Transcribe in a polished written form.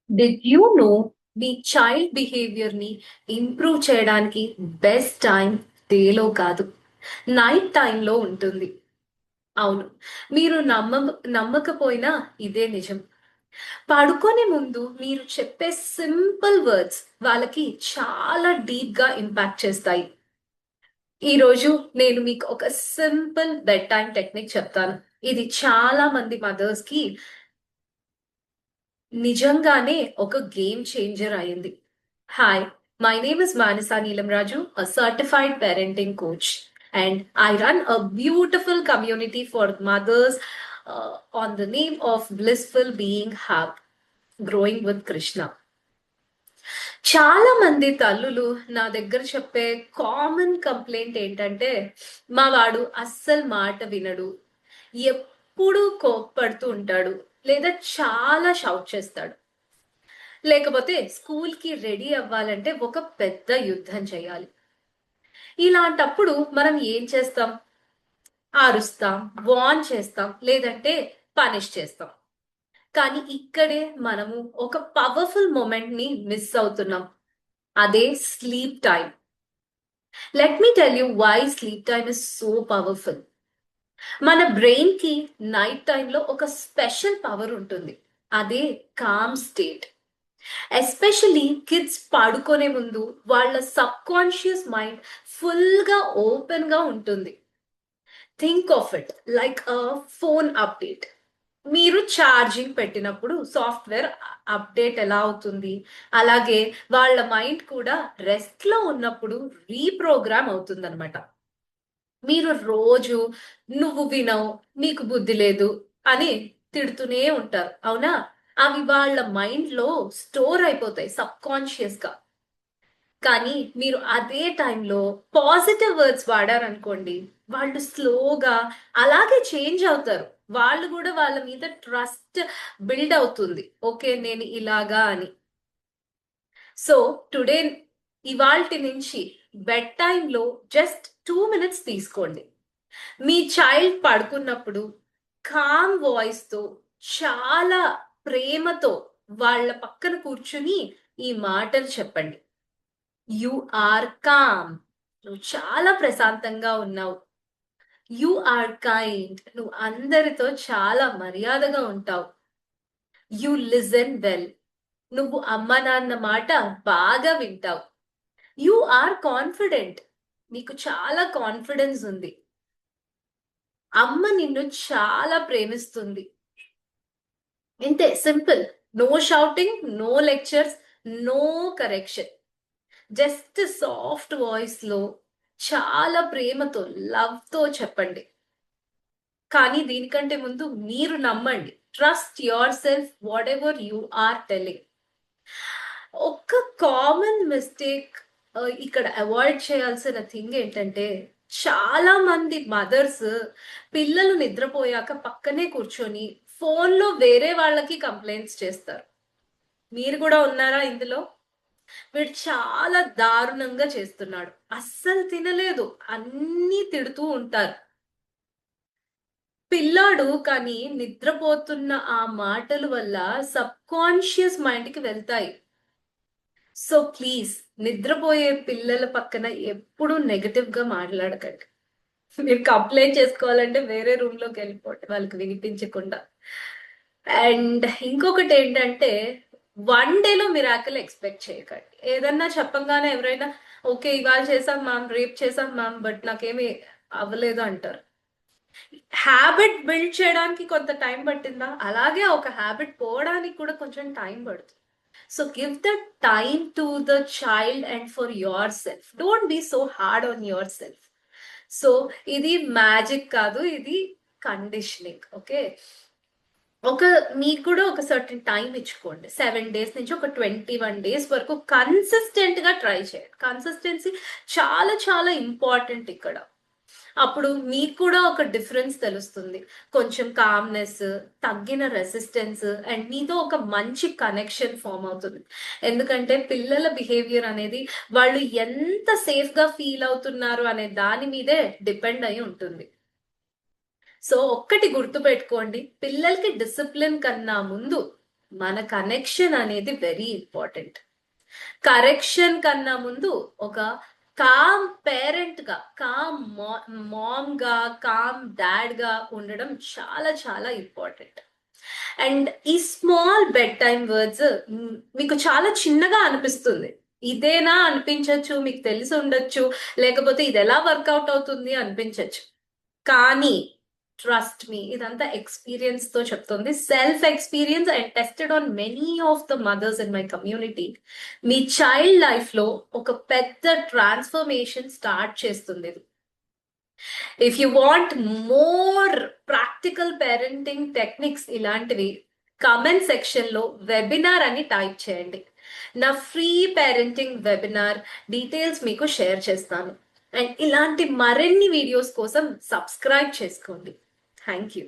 Did you know మీ child బిహేవియర్ని improve చేయడానికి బెస్ట్ టైం డేలో కాదు, నైట్ టైంలో ఉంటుంది. అవును, మీరు నమ్మకపోయినా ఇదే నిజం. పడుకునే ముందు మీరు చెప్పే సింపుల్ వర్డ్స్ వాళ్ళకి చాలా డీప్గా ఇంపాక్ట్ చేస్తాయి. ఈరోజు నేను మీకు ఒక సింపుల్ బెడ్ టైం టెక్నిక్ చెప్తాను. ఇది చాలా మంది మదర్స్కి నిజంగానే ఒక గేమ్ చేంజర్ అయింది. Hi, my name is Manasa Neelamraju, a certified parenting coach, and I run a beautiful community for mothers on the name of Blissful Being Hub, Growing with Krishna. చాలా మంది తల్లులు నా దగ్గర చెప్పే కామన్ కంప్లైంట్ ఏంటంటే, మా వాడు అస్సలు మాట వినడు, ఎప్పుడూ కోప్పడుతూ ఉంటాడు, లేదా చాలా షౌట్ చేస్తాడు, లేకపోతే స్కూల్కి రెడీ అవ్వాలంటే ఒక పెద్ద యుద్ధం చేయాలి. ఇలాంటప్పుడు మనం ఏం చేస్తాం? అరుస్తాం, వార్న్ చేస్తాం, లేదంటే పనిష్ చేస్తాం. కానీ ఇక్కడే మనము ఒక పవర్ఫుల్ మూమెంట్ ని మిస్ అవుతున్నాం. అదే sleep time. Let me tell you why sleep time is so powerful. మన బ్రెయిన్ కి నైట్ టైంలో ఒక స్పెషల్ పవర్ ఉంటుంది. అదే కామ్ స్టేట్. ఎస్పెషలీ కిడ్స్ పడుకునే ముందు వాళ్ళ సబ్ కాన్షియస్ మైండ్ ఫుల్ గా ఓపెన్ గా ఉంటుంది. Think of it like a phone update. మీరు ఛార్జింగ్ పెట్టినప్పుడు సాఫ్ట్వేర్ అప్డేట్ ఎలా అవుతుంది, అలాగే వాళ్ళ మైండ్ కూడా రెస్ట్ లో ఉన్నప్పుడు రీప్రోగ్రామ్ అవుతుంది అనమాట. మీరు రోజు నువ్వు వినవు, నీకు బుద్ధి లేదు అని తిడుతూనే ఉంటారు, అవునా? అవి వాళ్ళ మైండ్ లో స్టోర్ అయిపోతాయి సబ్ కాన్షియస్ గా. కానీ మీరు అదే టైంలో పాజిటివ్ వర్డ్స్ వాడారనుకోండి, వాళ్ళు స్లోగా అలాగే చేంజ్ అవుతారు. వాళ్ళు కూడా వాళ్ళ మీద ట్రస్ట్ బిల్డ్ అవుతుంది. ఓకే, నేను ఇలాగా అని. సో టుడే, ఇవాల్టి నుంచి బెడ్ టైంలో జస్ట్ 2 minutes తీసుకోండి. మీ చైల్డ్ పడుకున్నప్పుడు కామ్ వాయిస్ తో, చాలా ప్రేమతో వాళ్ళ పక్కన కూర్చుని ఈ మాటలు చెప్పండి. You are calm. నువ్వు చాలా ప్రశాంతంగా ఉన్నావు. You are kind. నువ్వు అందరితో చాలా మర్యాదగా ఉంటావు. You listen well. నువ్వు అమ్మ నాన్న మాట బాగా వింటావు. You are confident. నీకు చాలా కాన్ఫిడెన్స్ ఉంది. అమ్మ నిన్ను చాలా ప్రేమిస్తుంది. ఇంతే, simple. No shouting, no lectures, no correction. Just soft voice లో చాలా ప్రేమతో, లవ్ తో చెప్పండి. కానీ దీనికంటే ముందు మీరు నమ్మండి. Trust yourself whatever you are telling. ఒక్క కామన్ మిస్టేక్ ఇక్కడ అవాయిడ్ చేయాల్సిన థింగ్ ఏంటంటే, చాలా మంది మదర్స్ పిల్లలు నిద్రపోయాక పక్కనే కూర్చొని ఫోన్లో వేరే వాళ్ళకి కంప్లైంట్స్ చేస్తారు. మీరు కూడా ఉన్నారా ఇందులో? వీడు చాలా దారుణంగా చేస్తున్నాడు, అస్సలు తినలేదు, అన్నీ తిడుతూ ఉంటారు. పిల్లాడు కానీ నిద్రపోతున్న ఆ మాటల వల్ల సబ్ కాన్షియస్ మైండ్ కి వెళ్తాయి. సో ప్లీజ్, నిద్రపోయే పిల్లల పక్కన ఎప్పుడూ నెగటివ్ గా మాట్లాడకండి. మీరు కంప్లైంట్ చేసుకోవాలంటే వేరే రూమ్ లోకి వెళ్ళిపోండి, వాళ్ళకి వినిపించకుండా. అండ్ ఇంకొకటి ఏంటంటే, వన్ డేలో మిరాకిల్ ఎక్స్పెక్ట్ చేయకండి. ఏదన్నా చెప్పంగానే ఎవరైనా ఓకే ఇవాళ చేసాం మ్యామ్, రేపు చేసాం మ్యామ్, బట్ నాకేమి అవ్వలేదు అంటారు. హ్యాబిట్ బిల్డ్ చేయడానికి కొంత టైం పట్టిందా, అలాగే ఒక హ్యాబిట్ పోవడానికి కూడా కొంచెం టైం పడుతుంది. So give the time to the child and for yourself. Don't be so hard on yourself. So ఇది మ్యాజిక్ కాదు, ఇది కండిషనింగ్. ఓకే, ఒక మీకు కూడా ఒక సర్టన్ టైం ఇచ్చుకోండి. 7 days నుంచి ఒక 21 days వరకు కన్సిస్టెంట్ గా ట్రై చేయండి. కన్సిస్టెన్సీ చాలా చాలా ఇంపార్టెంట్ ఇక్కడ. అప్పుడు మీకు కూడా ఒక డిఫరెన్స్ తెలుస్తుంది. కొంచెం కామ్నెస్, తగ్గిన రెసిస్టెన్స్, అండ్ మీతో ఒక మంచి కనెక్షన్ ఫామ్ అవుతుంది. ఎందుకంటే పిల్లల బిహేవియర్ అనేది వాళ్ళు ఎంత సేఫ్ గా ఫీల్ అవుతున్నారు అనే దాని మీదే డిపెండ్ అయి ఉంటుంది. సో ఒక్కటి గుర్తు పెట్టుకోండి, పిల్లలకి డిసిప్లిన్ కన్నా ముందు మన కనెక్షన్ అనేది వెరీ ఇంపార్టెంట్. కరెక్షన్ కన్నా ముందు ఒక కామ్ పేరెంట్ గా, కామ్ మామ్ గా, కామ్ డాడ్ గా ఉండడం చాలా చాలా ఇంపార్టెంట్. అండ్ ఈ స్మాల్ బెడ్ టైమ్ వర్డ్స్ మీకు చాలా చిన్నగా అనిపిస్తుంది. ఇదేనా అనిపించవచ్చు, మీకు తెలిసి ఉండొచ్చు, లేకపోతే ఇది ఎలా వర్కౌట్ అవుతుంది అనిపించవచ్చు. కానీ ట్రస్ట్ మీ, ఇదంతా ఎక్స్పీరియన్స్ తో చెప్తుంది, self experience and tested on many of the mothers in my community. మీ చైల్డ్ లైఫ్ లో ఒక పెద్ద ట్రాన్స్ఫర్మేషన్ స్టార్ట్ చేస్తుంది. If you want more practical parenting techniques ఇలాంటివి, కామెంట్ సెక్షన్ లో వెబినార్ అని టైప్ చేయండి. నా ఫ్రీ పేరెంటింగ్ వెబినార్ డీటెయిల్స్ మీకు షేర్ చేస్తాను. అండ్ ఇలాంటి మరిన్ని వీడియోస్ కోసం సబ్స్క్రైబ్ చేసుకోండి. Thank you.